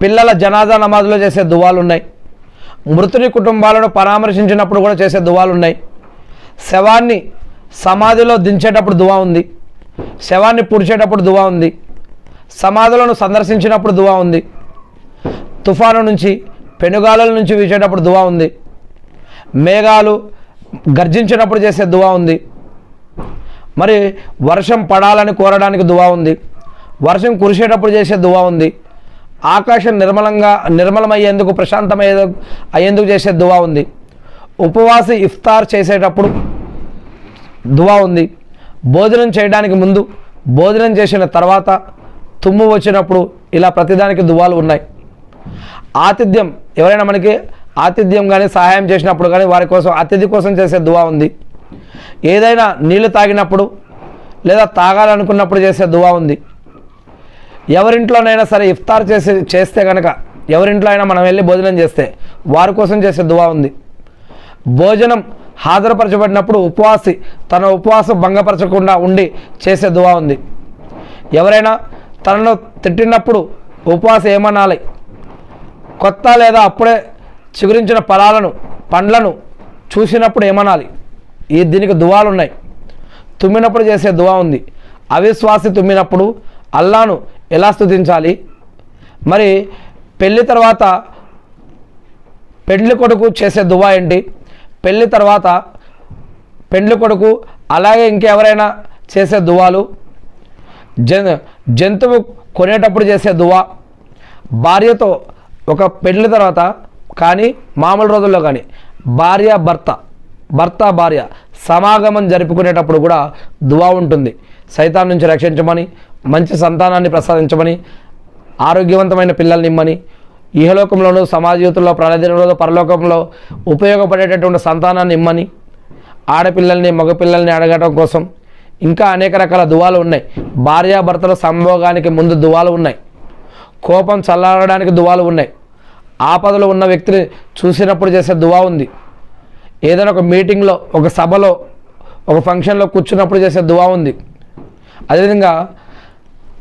పిల్లల జనాజా నమాజ్లో చేసే దువాలు ఉన్నాయి, మృతుని కుటుంబాలను పరామర్శించినప్పుడు కూడా చేసే దువాలు ఉన్నాయి, శవాన్ని సమాధిలో దించేటప్పుడు దువా ఉంది, శవాన్ని పూడ్చేటప్పుడు దువా ఉంది, సమాధులను సందర్శించినప్పుడు దువా ఉంది, తుఫాను నుంచి పెనుగాలుల నుంచి వీచేటప్పుడు దువా ఉంది, మేఘాలు గర్జించినప్పుడు చేసే దువా ఉంది, మరి వర్షం పడాలని కోరడానికి దువా ఉంది, వర్షం కురిసేటప్పుడు చేసే దువా ఉంది, ఆకాశం నిర్మలమయ్యేందుకు అయ్యేందుకు చేసే దువా ఉంది, ఉపవాసి ఇఫ్తార్ చేసేటప్పుడు దువా ఉంది, భోజనం చేయడానికి ముందు, భోజనం చేసిన తర్వాత, తుమ్ము వచ్చినప్పుడు, ఇలా ప్రతిదానికి దువాలు ఉన్నాయి. ఆతిథ్యం, ఎవరైనా మనకి ఆతిథ్యం కానీ సహాయం చేసినప్పుడు కానీ వారి కోసం అతిథి కోసం చేసే దువా ఉంది, ఏదైనా నీళ్లు తాగినప్పుడు లేదా తాగాలనుకున్నప్పుడు చేసే దువా ఉంది, ఎవరింట్లోనైనా సరే ఇఫ్తార్ చేస్తే కనుక ఎవరింట్లో అయినా మనం వెళ్ళి భోజనం చేస్తే వారి కోసం చేసే దువా ఉంది, భోజనం హాజరుపరచబడినప్పుడు ఉపవాసి తన ఉపవాసం భంగపరచకుండా ఉండి చేసే దువా ఉంది, ఎవరైనా తనను తిట్టినప్పుడు ఉపవాసం ఏమనాలి, కొత్త లేదా అప్పుడే చిగురించిన పండ్లను చూసినప్పుడు ఏమనాలి, దీనికి దువాలు ఉన్నాయి, తుమ్మినప్పుడు చేసే దువా ఉంది, అవిశ్వాసి తుమ్మినప్పుడు అల్లాను ఎలా స్తుతించాలి, మరి పెళ్లి తర్వాత పెండ్లి కొడుకు చేసే దువా ఏంటి, పెళ్లి తర్వాత పెండ్లి కొడుకు అలాగే ఇంకెవరైనా చేసే దువాలు, జంతువు కొనేటప్పుడు చేసే దువా, భార్యతో ఒక పెళ్లి తర్వాత కానీ మామూలు రోజుల్లో కానీ భర్త భార్య సమాగమం జరుపుకునేటప్పుడు కూడా దువా ఉంటుంది, సైతాన్ నుంచి రక్షించమని, మంచి సంతానాన్ని ప్రసాదించమని, ఆరోగ్యవంతమైన పిల్లల్ని ఇమ్మని, ఇహలోకంలోనూ సమాజ జీవితంలో ప్రళయదినంలో పరలోకంలో ఉపయోగపడేటటువంటి సంతానాన్ని ఇమ్మని, ఆడపిల్లల్ని మగపిల్లల్ని అడగటం కోసం ఇంకా అనేక రకాల దువాలు ఉన్నాయి. భార్యాభర్తల సంభోగానికి ముందు దువాలు ఉన్నాయి, కోపం చల్లారడానికి దువాలు ఉన్నాయి, ఆపదలో ఉన్న వ్యక్తిని చూసినప్పుడు చేసే దువా ఉంది, ఏదైనా ఒక మీటింగ్లో ఒక సభలో ఒక ఫంక్షన్లో కూర్చున్నప్పుడు చేసే దువా ఉంది, అదేవిధంగా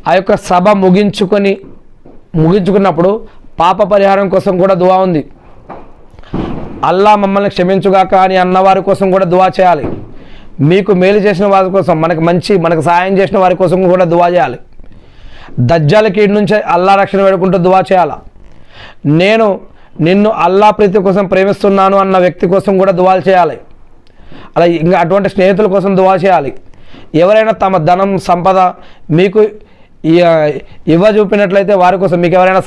ఆ యొక్క సభ ముగించుకున్నప్పుడు పాప పరిహారం కోసం కూడా దువా ఉంది, అల్లా మమ్మల్ని క్షమించుగాక అని అన్నవారి కోసం కూడా దువా చేయాలి, మీకు మేలు చేసిన వారి కోసం మనకు సహాయం చేసిన వారి కోసం కూడా దువా చేయాలి, దజ్జాల కీడు నుంచి అల్లా రక్షణ వేడుకుంటూ దువా చేయాలి, నేను నిన్ను అల్లా ప్రీతి కోసం ప్రేమిస్తున్నాను అన్న వ్యక్తి కోసం కూడా దువాలు చేయాలి, అలా ఇంకా అటువంటి స్నేహితుల కోసం దువా చేయాలి, ఎవరైనా తమ ధనం సంపద మీకు ఇవ్వ చూపినట్లయితే వారి కోసం, మీకు ఎవరైనా